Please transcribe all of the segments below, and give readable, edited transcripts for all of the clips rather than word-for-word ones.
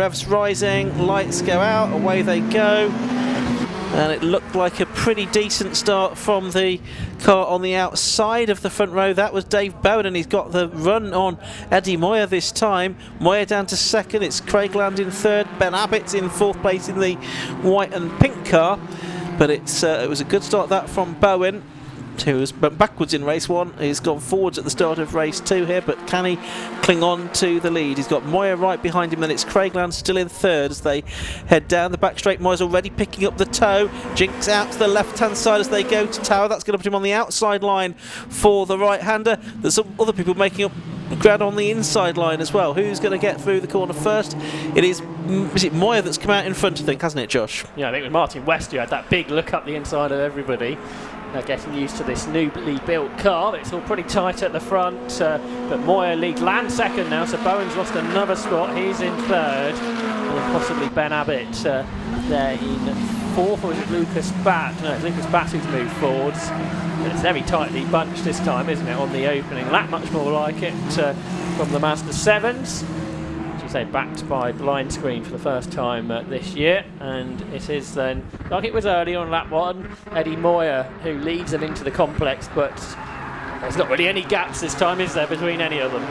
revs rising, lights go out, away they go. And it looked like a pretty decent start from the car on the outside of the front row. That was Dave Bowen, and he's got the run on Eddie Moyer this time. Moyer down to second, it's Craig Land in third, Ben Abbott's in fourth place in the white and pink car. But it was a good start that from Bowen, who has went backwards in race one. He's gone forwards at the start of race two here, but can he cling on to the lead? He's got Moyer right behind him, and it's Craigland still in third as they head down the back straight. Moyer's already picking up the toe. Jinx out to the left-hand side as they go to Tower. That's going to put him on the outside line for the right-hander. There's some other people making up ground on the inside line as well. Who's going to get through the corner first? Is it Moyer that's come out in front, I think, hasn't it, Josh? Yeah, I think it was Martin West who had that big look up the inside of everybody. Getting used to this newly built car. It's all pretty tight at the front, but Moyer leads. Land second now, so Bowen's lost another spot. He's in third, and then possibly Ben Abbott there in fourth. Or is it Lucas Batt? No, it's Lucas Batt who's moved forwards. And it's very tightly bunched this time, isn't it, on the opening lap? Much more like it from the Ma7das. Say backed by blind screen for the first time this year, and it is then, like it was early on lap one, Eddie Moyer who leads them into the complex, but there's not really any gaps this time, is there, between any of them?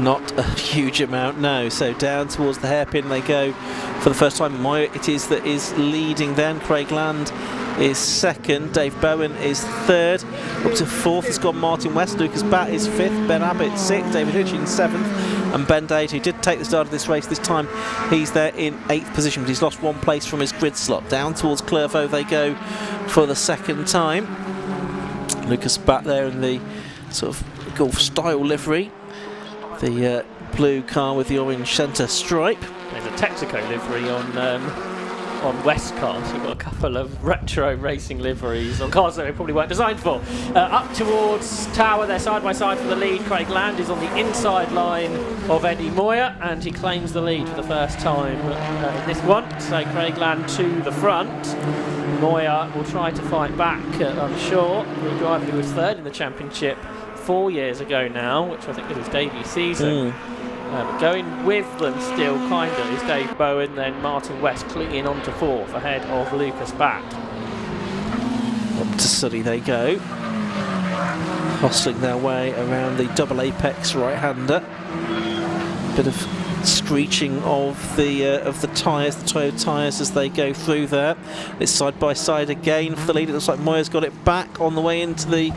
Not a huge amount, no. So down towards the hairpin they go for the first time. Moyer it is that is leading then. Craig Land is second, Dave Bowen is third, up to fourth has gone Martin West, Lucas Batt is fifth, Ben Abbott sixth, David Hitchens seventh, and Ben Dade, who did take the start of this race this time, he's there in eighth position, but he's lost one place from his grid slot. Down towards Clervaux they go for the second time. Lucas Batt there in the sort of golf style livery, the blue car with the orange centre stripe. There's a Texaco livery on West cars. We've got a couple of retro racing liveries on cars that they probably weren't designed for. Up towards Tower, they're side by side for the lead. Craig Land is on the inside line of Eddie Moyer, and he claims the lead for the first time in this one. So Craig Land to the front. Moyer will try to fight back, I'm sure. The driver who was third in the championship 4 years ago now, which I think was his debut season. But going with them still, kind of, is Dave Bowen, then Martin West clinging on to fourth ahead of Lucas Batt. Up to Surrey they go, hustling their way around the double apex right-hander. Bit of screeching of the tyres, the Toyota tyres as they go through there. It's side by side again for the lead. It looks like Moyer's got it back on the way into the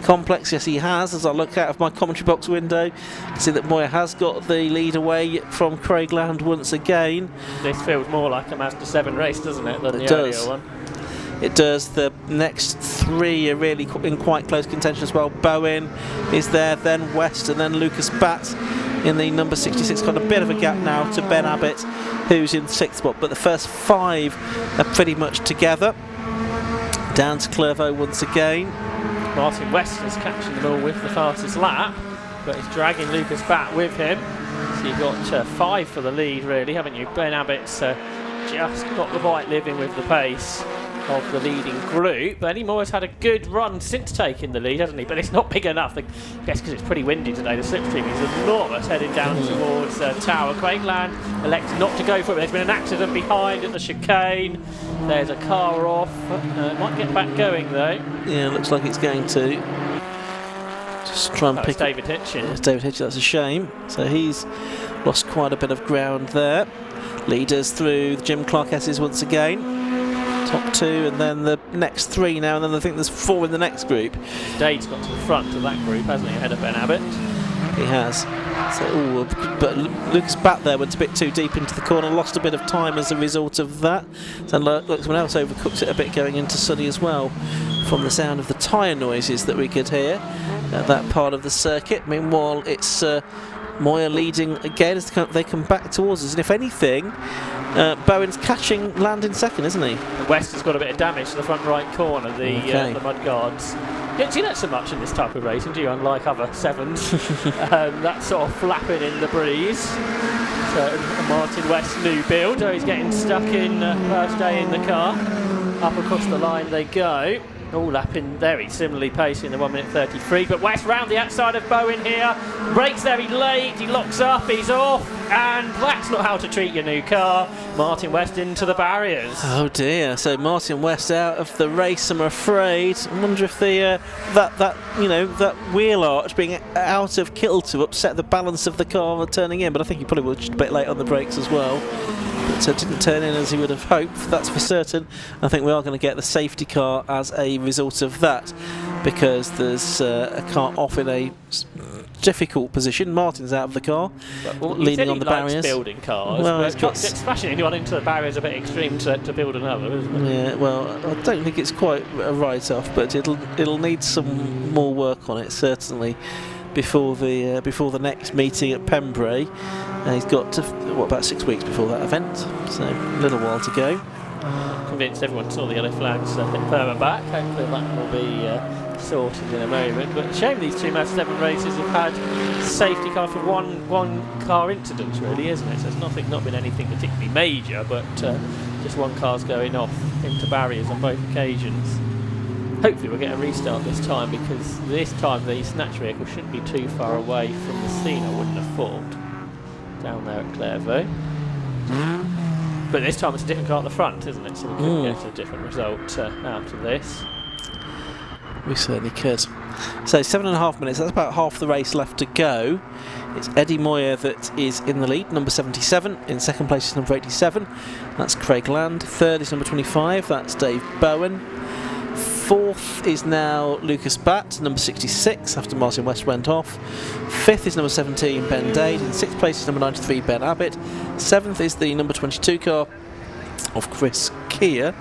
complex. Yes, he has. As I look out of my commentary box window, I can see that Moyer has got the lead away from Craig Land once again. This feels more like a Ma7da race, doesn't it, than the earlier one? It does. The next three are really in quite close contention as well. Bowen is there, then West, and then Lucas Batt in the number 66. Got a bit of a gap now to Ben Abbott, who's in sixth spot, but the first five are pretty much together. Down to Clervaux once again. Martin West is catching them all with the fastest lap, but he's dragging Lucas Batt with him. So you've got five for the lead, really, haven't you? Ben Abbott's just got the right living with the pace of the leading group. Eddie Moyer's had a good run since taking the lead, hasn't he? But it's not big enough. I guess because it's pretty windy today. The slipstream is enormous heading down towards Tower. Craig Land elects not to go for it. There's been an accident behind at the chicane. There's a car off. Might get back going though. Yeah, looks like it's going to. Just try and pick David Hitchens. It's David Hitchens, that's a shame. So he's lost quite a bit of ground there. Leaders through the Jim Clark S's once again. Top two, and then the next three now, and then I think there's four in the next group. Dade's got to the front of that group, hasn't he, ahead of Ben Abbott? He has. So, but Lucas Batt there went a bit too deep into the corner, lost a bit of time as a result of that. And look, someone else overcooked it a bit going into Sunny as well, from the sound of the tyre noises that we could hear at that part of the circuit. Meanwhile, it's Moyer leading again as they come back towards us, and if anything, Bowen's catching Land in second, isn't he? West has got a bit of damage to the front right corner, the mud guards. You don't see that so much in this type of racing, do you? Unlike other sevens, that sort of flapping in the breeze. So Martin West's new build, he's getting stuck in first day in the car. Up across the line they go. All lapping very similarly pacing the 1 minute 33, but West round the outside of Bowen here, brakes very late, he locks up, he's off, and that's not how to treat your new car. Martin West into the barriers. Oh dear! So Martin West out of the race, I'm afraid. I wonder if the that wheel arch being out of kilter upset the balance of the car turning in. But I think he probably was just a bit late on the brakes as well. But didn't turn in as he would have hoped. That's for certain. I think we are going to get the safety car as a result of that, because there's a car off in a difficult position. Martin's out of the car, leaning on the barriers. Building cars. Well, he's got smashing anyone into the barriers a bit extreme to build another, isn't it? Yeah. Well, I don't think it's quite a write-off, but it'll need some more work on it certainly before the next meeting at Pembrey. He's got about 6 weeks before that event, so a little while to go. Convinced everyone saw the yellow flags a bit further back. Hopefully that will be sorted in a moment. But shame these two Ma7 races have had safety car for one car incidents, really, isn't it? So it's not been anything particularly major, but just one car's going off into barriers on both occasions. Hopefully we'll get a restart this time, because this time the snatch vehicle shouldn't be too far away from the scene, I wouldn't have thought, down there at Clairvaux. But this time it's a different car at the front, isn't it? So we could get a different result out of this. We certainly could. So 7.5 minutes, that's about half the race left to go. It's Eddie Moyer that is in the lead, number 77. In second place is number 87, that's Craig Land. Third is number 25, that's Dave Bowen. Fourth is now Lucas Batt, number 66, after Martin West went off. Fifth is number 17, Ben Dade. In sixth place is number 93, Ben Abbott. Seventh is the number 22 car of Chris Keir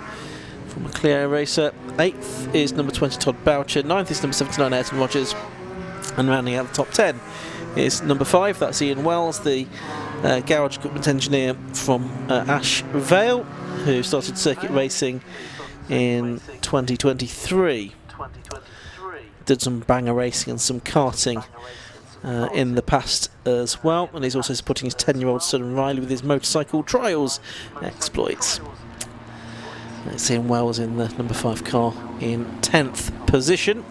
from a Clio Racer. Eighth is number 20, Todd Boucher. Ninth is number 79, Ayrton Rogers. And rounding out the top 10 is number 5, that's Ian Wells, the garage equipment engineer from Ash Vale, who started circuit racing in 2023. Did some banger racing and some karting in the past as well, and he's also supporting his 10-year-old son Riley with his motorcycle trials exploits. Let's Ian Wells in the number 5 car in 10th position.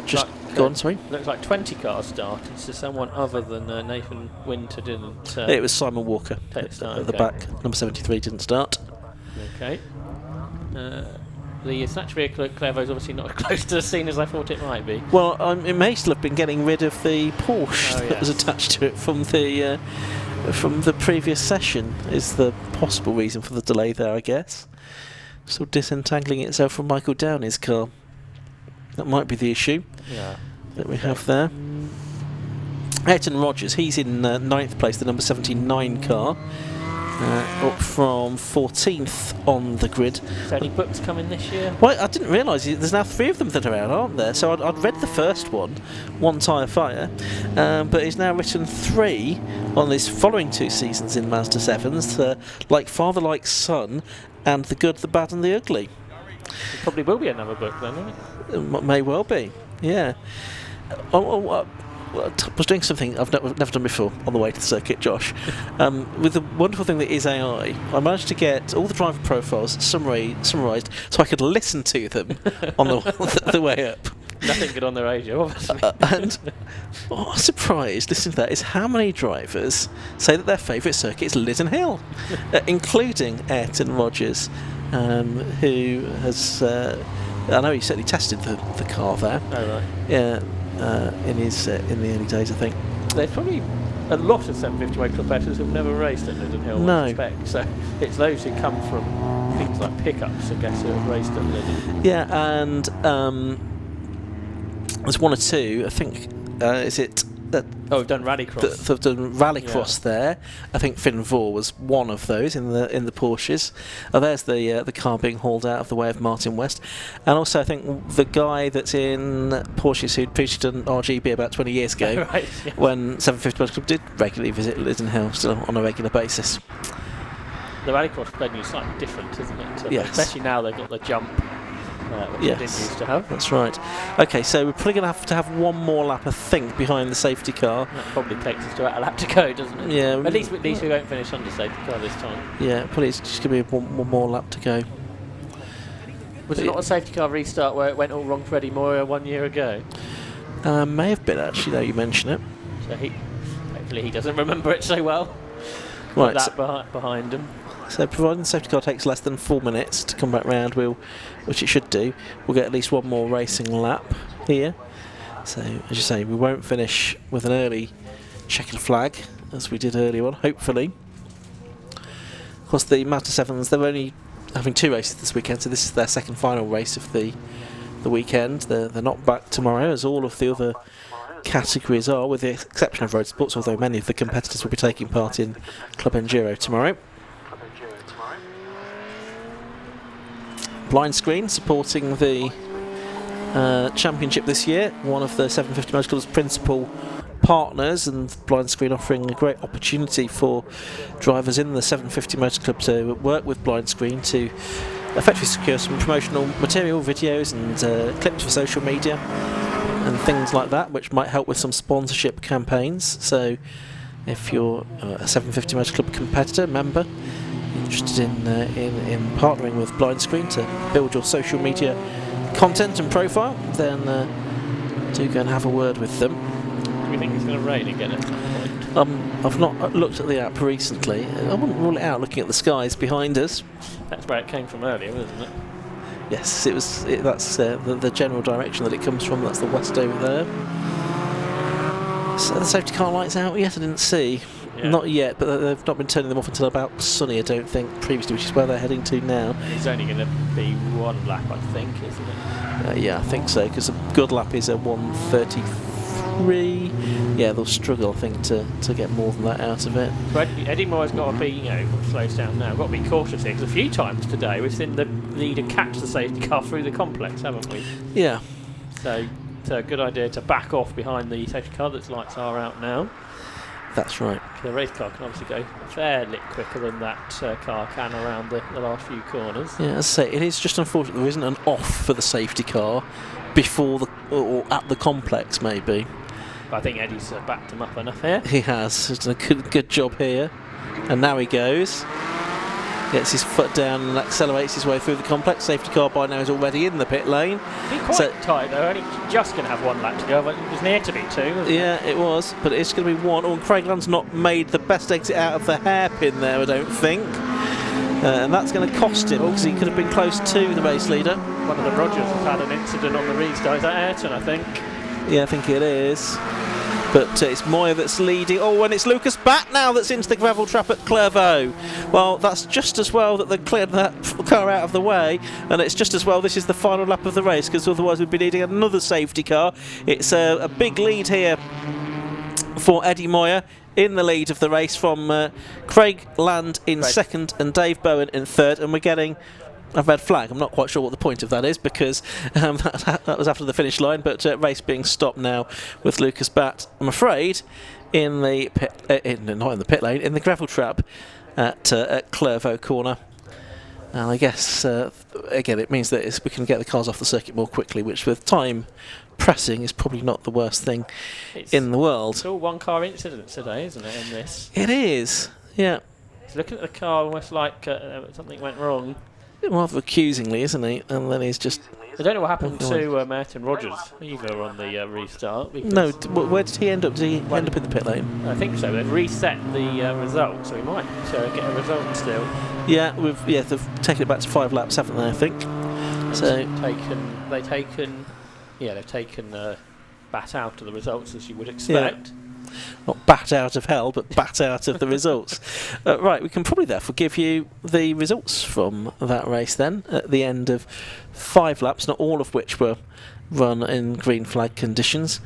Just go on, sorry. Looks like 20 cars started, so someone other than Nathan Winter didn't. It was Simon Walker at the back. Number 73 didn't start. Okay. The snatch vehicle at Clairvaux is obviously not as close to the scene as I thought it might be. Well, it may still have been getting rid of the Porsche that was attached to it from the previous session, is the possible reason for the delay there, I guess. Still disentangling itself from Michael Downey's car. That might be the issue that we have there. Ayrton Rogers, he's in 9th place, the number 79 car. Up from 14th on the grid. Is there any books coming this year? Well, I didn't realise there's now 3 of them that are out, aren't there? So I'd read the first one Tyre Fire, but he's now written 3 on his following 2 seasons in Ma7da 7s, Like Father, Like Son, and The Good, The Bad and The Ugly. It probably will be another book then, won't it? May well be, yeah. I was doing something I've never done before on the way to the circuit, Josh. With the wonderful thing that is AI, I managed to get all the driver profiles summarised so I could listen to them on the way up. Nothing good on the radio, obviously. And what I was surprised, listening to that, is how many drivers say that their favourite circuit is Lytton Hill, including Ayrton Rogers, who has... I know he certainly tested the car there. Oh, right. Yeah. In the early days, I think. There's probably a lot of 750 competitors who've never raced at Lytton Hill, I suspect. So it's those who come from things like pickups, I guess, who have raced at Lytton. Yeah, and there's 1 or 2, I think. Is it? We've done Rallycross. They've done Rallycross there. I think Finn Vore was one of those in the Porsches. There's the car being hauled out of the way of Martin West, and also I think the guy that's in Porsches who'd previously done RGB about 20 years ago, right, yes. When 750 Motor Club did regularly visit Lytton Hill still on a regular basis. The Rallycross venue is slightly different, isn't it? Yes. Especially now they've got the jump. Which they didn't used to have. That's right. Okay, so we're probably going to have one more lap, I think, behind the safety car. That probably takes us to about a lap to go, doesn't it? Yeah. At least we won't finish under safety car this time. Yeah, probably it's just going to be one more lap to go. Was it not a safety car restart where it went all wrong for Eddie Moyer 1 year ago? May have been, actually, though you mention it. So hopefully he doesn't remember it so well. Right, That behind him. so providing the safety car takes less than 4 minutes to come back round, which it should do, we'll get at least one more racing lap here. So, as you say, we won't finish with an early checkered flag, as we did earlier on, hopefully. Of course, the Ma7s, they're only having 2 races this weekend, so this is their second final race of the weekend. They're not back tomorrow, as all of the other categories are, with the exception of road sports, although many of the competitors will be taking part in Club Enduro tomorrow. Blind Screen supporting the championship this year, one of the 750 Motor Club's principal partners, and Blind Screen offering a great opportunity for drivers in the 750 Motor Club to work with Blind Screen to effectively secure some promotional material, videos and clips for social media and things like that, which might help with some sponsorship campaigns. So if you're a 750 Motor Club competitor, member, interested in partnering with Blind Screen to build your social media content and profile, then do go and have a word with them. Do you think it's going to rain again at some point? I've not looked at the app recently. I wouldn't rule it out looking at the skies behind us. That's where it came from earlier, wasn't it? Yes, that's the general direction that it comes from. That's the west over there. So the safety car lights out yet? I didn't see. Yeah. Not yet, but they've not been turning them off until about sunny, I don't think, previously, which is where they're heading to now. It's only going to be 1 lap, I think, isn't it? Yeah, I think so, because a good lap is a 1:33. Yeah, they'll struggle, I think, to get more than that out of it. So Eddie Moore's got to be, slows down now. Got to be cautious here, because a few times today we've seen the leader catch the safety car through the complex, haven't we? Yeah. So it's a good idea to back off behind the safety car. Its lights are out now. That's right. The race car can obviously go fairly quicker than that car can around the last few corners. Yeah, as I say, it is just unfortunate there isn't an off for the safety car before or at the complex, maybe. But I think Eddie's backed him up enough here. He has. He's done a good job here. And now he goes. Gets his foot down and accelerates his way through the complex. Safety car by now is already in the pit lane. He's quite tight though, only just going to have 1 lap to go, but it was near to be 2, wasn't it? Yeah, it was, but it's going to be 1. And Craig Land's not made the best exit out of the hairpin there, I don't think. And that's going to cost him, because he could have been close to the race leader. One of the Rogers has had an incident on the restart. Is that Ayrton, I think? Yeah, I think it is. But it's Moya that's leading. Oh, and it's Lucas Batt now that's into the gravel trap at Clairvaux. Well, that's just as well that they cleared that car out of the way, and it's just as well this is the final lap of the race, because otherwise we'd be needing another safety car. It's a big lead here for Eddie Moya, in the lead of the race from Craig Land in second and Dave Bowen in third, and we're getting a red flag. I'm not quite sure what the point of that is, because that was after the finish line, but race being stopped now with Lucas Batt, I'm afraid, in the pit, not in the pit lane, in the gravel trap at Clairvaux corner. And I guess again it means that we can get the cars off the circuit more quickly, which with time pressing is probably not the worst thing in the world. It's all 1 car incidents today, isn't it, in this? It is, yeah. He's looking at the car almost like something went wrong. Rather accusingly, isn't he? And then he's just... I don't know what happened to Martin Rogers either on the restart. No, where did he end up? Did he end up in the pit lane? I think so. They've reset the result, so we might get a result still. Yeah, they've taken it back to 5 laps, haven't they? I think. They've taken Bat out of the results, as you would expect. Yeah. Not bat out of hell, but bat out of the results. Right, we can probably therefore give you the results from that race then, at the end of 5 laps, not all of which were run in green flag conditions.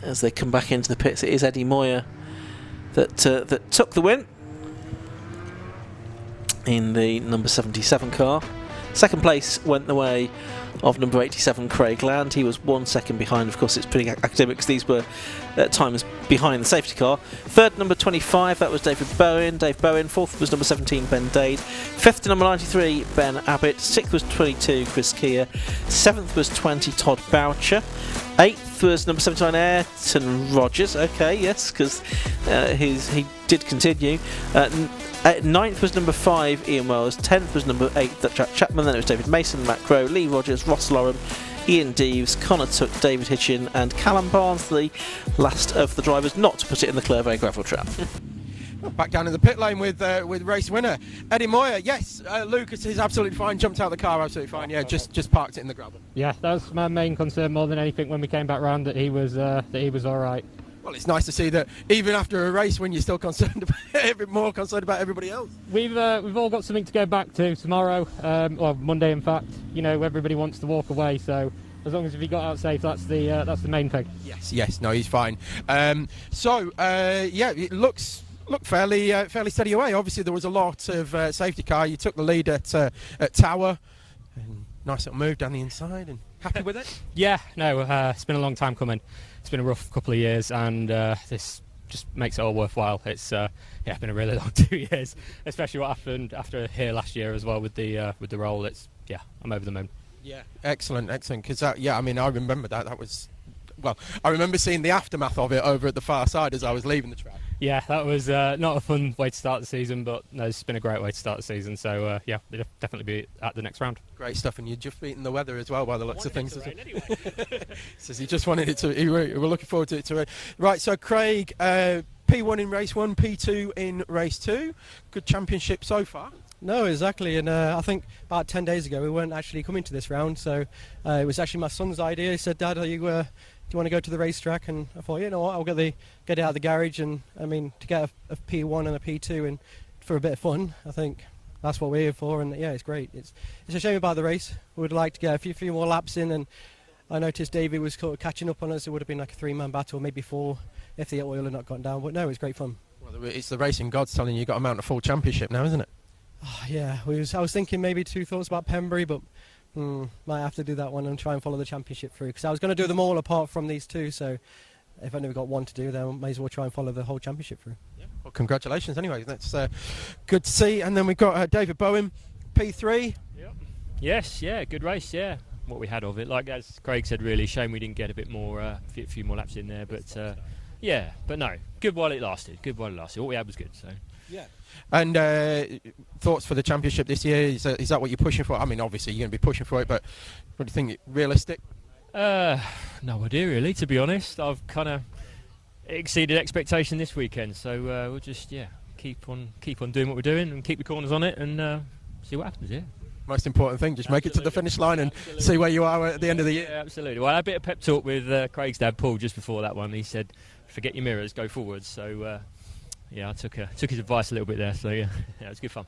As they come back into the pits, it is Eddie Moya that took the win in the number 77 car. Second place went the way of number 87 Craig Land. He was 1 second behind. Of course, it's pretty academic because these were times behind the safety car. Third, number 25, that was David Bowen. Dave Bowen. Fourth was number 17 Ben Dade. Fifth to number 93 Ben Abbott. Sixth was 22 Chris Keir. Seventh was 20 Todd Boucher. Eighth was number 79 Ayrton Rogers. Okay, yes, because he did continue. Ninth was number 5 Ian Wells. 10th was number 8 Jack Chapman. Then it was David Mason, Matt Crow, Lee Rogers, Ross Loram, Ian Deeves, Connor Took, David Hitchin and Callum Barnes, the last of the drivers not to put it in the Clervaux gravel trap. Back down in the pit lane with race winner Eddie Moyer. Yes, Lucas is absolutely fine. Jumped out of the car absolutely fine. Yeah, just parked it in the gravel. Yeah, that was my main concern more than anything when we came back round, that he was all right. Well, it's nice to see that even after a race when you're still concerned about more concerned about everybody else. We've all got something to go back to tomorrow, or Monday in fact. You know, everybody wants to walk away, so as long as he got out safe, that's the main thing. Yes, no, he's fine. Yeah, it looked fairly steady away. Obviously, there was a lot of safety car. You took the lead at Tower. And nice little move down the inside, and happy with it? Yeah, no, it's been a long time coming. It's been a rough couple of years, and this just makes it all worthwhile. It's been a really long 2 years, especially what happened after here last year as well with the roll. I'm over the moon. Yeah, excellent. Because I remember that. That was, well, I remember seeing the aftermath of it over at the far side as I was leaving the track. Yeah, that was not a fun way to start the season, but no, it's been a great way to start the season. So they'll definitely be at the next round. Great stuff, and you're just beating the weather as well by the looks of things. Anyway. Says he just wanted it to. We're looking forward to it. Right, so Craig, P1 in race 1, P2 in race 2. Good championship so far. No, exactly, and I think about 10 days ago we weren't actually coming to this round, so it was actually my son's idea. He said, "Dad, do you want to go to the racetrack?" And I thought, you know what, I'll get it out of the garage, and I mean, to get a P1 and a P2 and for a bit of fun, I think that's what we're here for. And yeah, it's great. It's a shame about the race. We would like to get a few more laps in, and I noticed David was sort of catching up on us. It would have been like a 3-man battle, maybe 4, if the oil had not gone down. But no, it was great fun. Well, it's the racing gods telling you got to mount a full championship now, isn't it? Oh, yeah, I was thinking maybe 2 thoughts about Pembury, but might have to do that one and try and follow the championship through, because I was going to do them all apart from these 2, so if I never got one to do, then I may as well try and follow the whole championship through. Yeah. Well, congratulations anyway, that's good to see. And then we've got David Bowen, P3. Yep. Yes, yeah, good race, yeah. What we had of it, like as Craig said, really shame we didn't get a bit more, a few more laps in there, but but no, good while it lasted. What we had was good, so. Yeah. And thoughts for the championship this year? Is that what you're pushing for? I mean, obviously you're going to be pushing for it, but what do you think? Realistic? No idea really, to be honest. I've kind of exceeded expectation this weekend, so we'll just keep on doing what we're doing and keep the corners on it and see what happens. Yeah. Most important thing, just make it to the finish line and see where you are at the end of the year. Yeah, absolutely. Well, I had a bit of pep talk with Craig's dad, Paul, just before that one. He said, "Forget your mirrors, go forwards." So. I took his advice a little bit there, so yeah, it was good fun.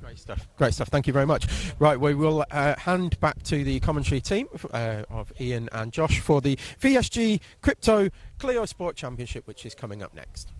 Great stuff. Thank you very much. Right, we will hand back to the commentary team of Ian and Josh for the VSG Crypto Clio Sport Championship, which is coming up next.